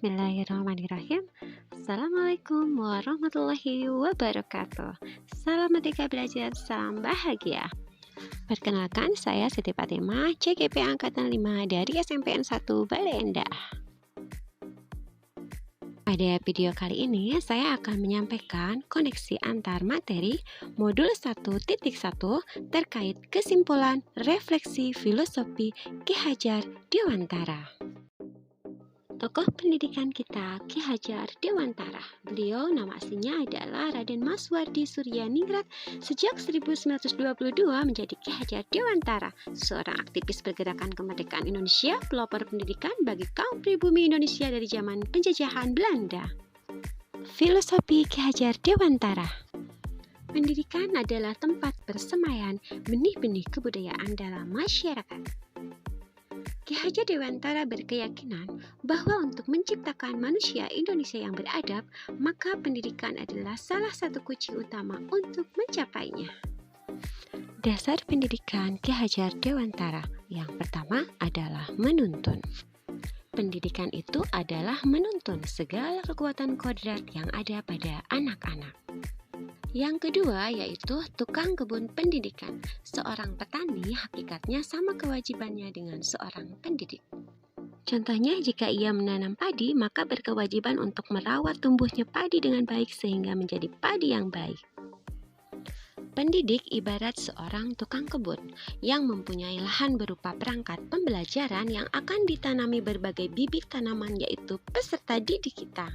Bismillahirrahmanirrahim. Assalamualaikum warahmatullahi wabarakatuh. Salam merdeka belajar, salam bahagia. Perkenalkan, saya Siti Fatimah, CGP Angkatan 5 dari SMPN 1 Bale Endah. Pada video kali ini, saya akan menyampaikan koneksi antar materi modul 1.1 terkait kesimpulan refleksi filosofi Ki Hajar Dewantara. Tokoh pendidikan kita, Ki Hajar Dewantara. Beliau nama aslinya adalah Raden Maswardi Suryaningrat. Sejak 1922 menjadi Ki Hajar Dewantara, seorang aktivis pergerakan kemerdekaan Indonesia, pelopor pendidikan bagi kaum pribumi Indonesia dari zaman penjajahan Belanda. Filosofi Ki Hajar Dewantara. Pendidikan adalah tempat persemaian benih-benih kebudayaan dalam masyarakat. Ki Hajar Dewantara berkeyakinan bahwa untuk menciptakan manusia Indonesia yang beradab, maka pendidikan adalah salah satu kunci utama untuk mencapainya. Dasar pendidikan Ki Hajar Dewantara yang pertama adalah menuntun. Pendidikan itu adalah menuntun segala kekuatan kodrat yang ada pada anak-anak. Yang kedua yaitu tukang kebun pendidikan. Seorang petani hakikatnya sama kewajibannya dengan seorang pendidik. Contohnya jika ia menanam padi, maka berkewajiban untuk merawat tumbuhnya padi dengan baik sehingga menjadi padi yang baik. Pendidik ibarat seorang tukang kebun yang mempunyai lahan berupa perangkat pembelajaran yang akan ditanami berbagai bibit tanaman yaitu peserta didik kita.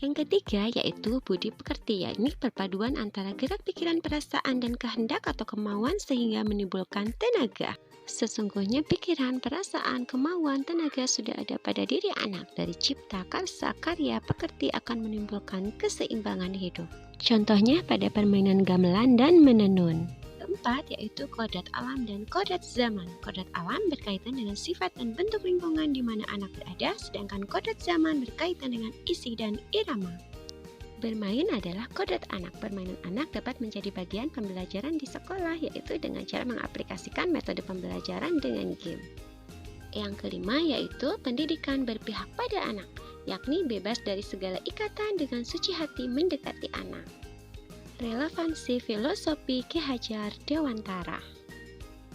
Yang ketiga yaitu budi pekerti, yakni perpaduan antara gerak pikiran, perasaan, dan kehendak atau kemauan sehingga menimbulkan tenaga. Sesungguhnya pikiran, perasaan, kemauan, tenaga sudah ada pada diri anak. Dari cipta, karsa, karya, pekerti akan menimbulkan keseimbangan hidup. Contohnya pada permainan gamelan dan menenun. Keempat yaitu kodrat alam dan kodrat zaman. Kodrat alam berkaitan dengan sifat dan bentuk lingkungan di mana anak berada, sedangkan kodrat zaman berkaitan dengan isi dan irama. Bermain adalah kodrat anak. Permainan anak dapat menjadi bagian pembelajaran di sekolah, yaitu dengan cara mengaplikasikan metode pembelajaran dengan game. Yang kelima yaitu pendidikan berpihak pada anak, yakni bebas dari segala ikatan dengan suci hati mendekati anak. Relevansi filosofi Ki Hajar Dewantara.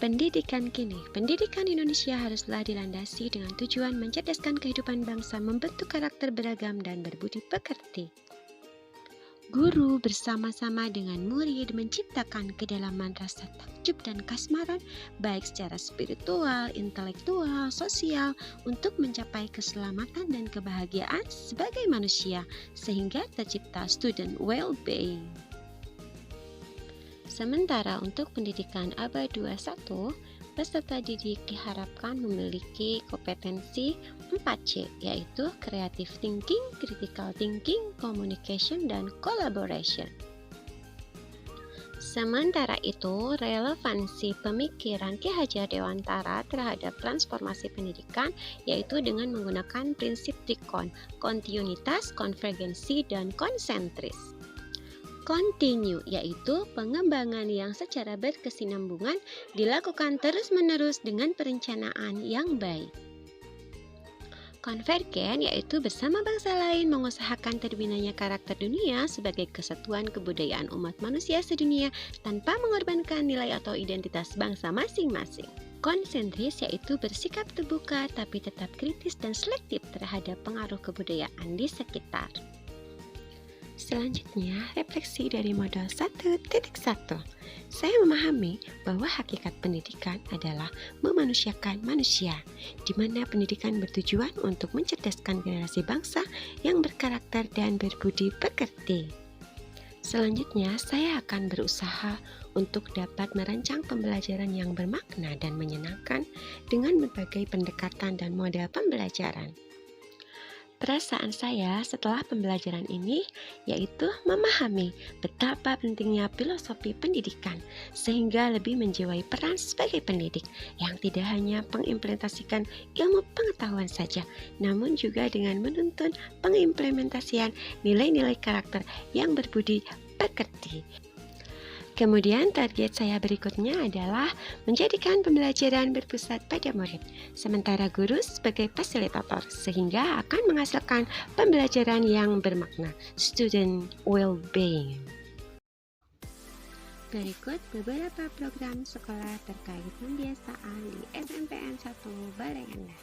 Pendidikan kini, pendidikan Indonesia haruslah dilandasi dengan tujuan mencerdaskan kehidupan bangsa, membentuk karakter beragam dan berbudi pekerti. Guru bersama-sama dengan murid menciptakan kedalaman rasa takjub dan kasmaran, baik secara spiritual, intelektual, sosial, untuk mencapai keselamatan dan kebahagiaan sebagai manusia, sehingga tercipta student well-being. Sementara untuk pendidikan abad 21, peserta didik diharapkan memiliki kompetensi 4C, yaitu creative thinking, critical thinking, communication, dan collaboration. Sementara itu, relevansi pemikiran Ki Hajar Dewantara terhadap transformasi pendidikan yaitu dengan menggunakan prinsip trikon, kontinuitas, konvergensi, dan konsentris. Continue yaitu pengembangan yang secara berkesinambungan dilakukan terus-menerus dengan perencanaan yang baik. Konvergen yaitu bersama bangsa lain mengusahakan terbinanya karakter dunia sebagai kesatuan kebudayaan umat manusia sedunia tanpa mengorbankan nilai atau identitas bangsa masing-masing. Konsentris yaitu bersikap terbuka tapi tetap kritis dan selektif terhadap pengaruh kebudayaan di sekitar. Selanjutnya, refleksi dari modul 1.1. Saya memahami bahwa hakikat pendidikan adalah memanusiakan manusia, di mana pendidikan bertujuan untuk mencerdaskan generasi bangsa yang berkarakter dan berbudi pekerti. Selanjutnya, saya akan berusaha untuk dapat merancang pembelajaran yang bermakna dan menyenangkan dengan berbagai pendekatan dan model pembelajaran. Perasaan saya setelah pembelajaran ini yaitu memahami betapa pentingnya filosofi pendidikan sehingga lebih menjiwai peran sebagai pendidik yang tidak hanya mengimplementasikan ilmu pengetahuan saja, namun juga dengan menuntun pengimplementasian nilai-nilai karakter yang berbudi pekerti. Kemudian target saya berikutnya adalah menjadikan pembelajaran berpusat pada murid, sementara guru sebagai fasilitator, sehingga akan menghasilkan pembelajaran yang bermakna, student well-being. Berikut beberapa program sekolah terkait pembiasaan di SMPN 1 Balai Endah.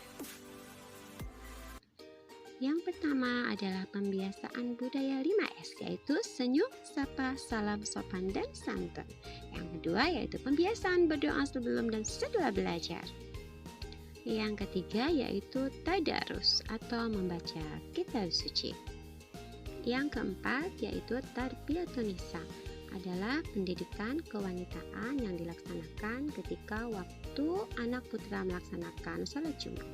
Yang pertama adalah pembiasaan budaya 5S, yaitu senyum, sapa, salam, sopan, dan santun. Yang kedua yaitu pembiasaan berdoa sebelum dan setelah belajar. Yang ketiga yaitu tadarus atau membaca kitab suci. Yang keempat yaitu tarbiyatun nisa, adalah pendidikan kewanitaan yang dilaksanakan ketika waktu anak putra melaksanakan sholat Jumat.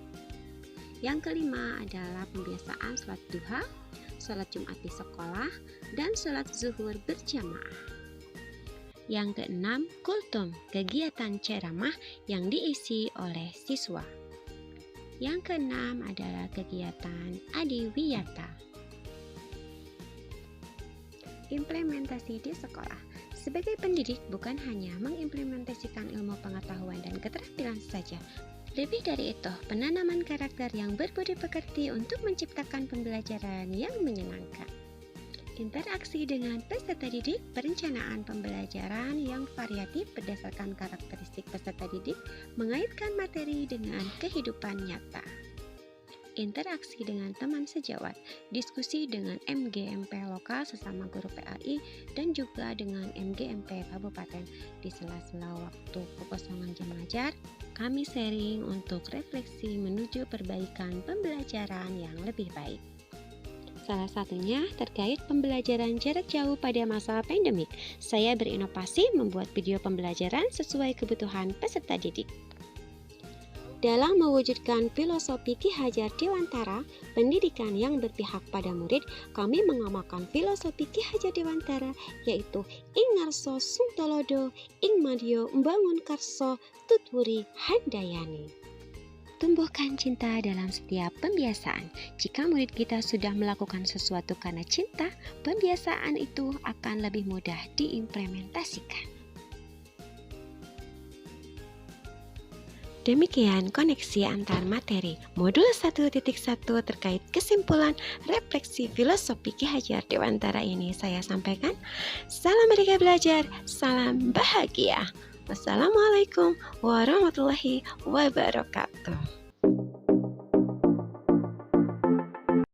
Yang kelima adalah pembiasaan sholat duha, sholat Jumat di sekolah, dan sholat zuhur berjamaah. Yang keenam, kultum, kegiatan ceramah yang diisi oleh siswa. Yang keenam adalah kegiatan adiwiyata. Implementasi di sekolah. Sebagai pendidik bukan hanya mengimplementasikan ilmu pengetahuan dan keterampilan saja. Lebih dari itu, penanaman karakter yang berbudi pekerti untuk menciptakan pembelajaran yang menyenangkan. Interaksi dengan peserta didik, perencanaan pembelajaran yang variatif berdasarkan karakteristik peserta didik, mengaitkan materi dengan kehidupan nyata. Interaksi dengan teman sejawat, diskusi dengan MGMP lokal sesama guru PAI dan juga dengan MGMP Kabupaten. Di sela-sela waktu kekosongan jam mengajar, kami sharing untuk refleksi menuju perbaikan pembelajaran yang lebih baik. Salah satunya terkait pembelajaran jarak jauh pada masa pandemik. Saya berinovasi membuat video pembelajaran sesuai kebutuhan peserta didik. Dalam mewujudkan filosofi Ki Hajar Dewantara, pendidikan yang berpihak pada murid, kami mengamalkan filosofi Ki Hajar Dewantara, yaitu ing ngarso sungtolodo, ing madyo mbangun karso, tutwuri handayani. Tumbuhkan cinta dalam setiap pembiasaan. Jika murid kita sudah melakukan sesuatu karena cinta, pembiasaan itu akan lebih mudah diimplementasikan. Demikian koneksi antar materi modul 1.1 terkait kesimpulan refleksi filosofi Ki Hajar Dewantara ini saya sampaikan. Salam Merdeka Belajar, salam bahagia. Wassalamualaikum warahmatullahi wabarakatuh.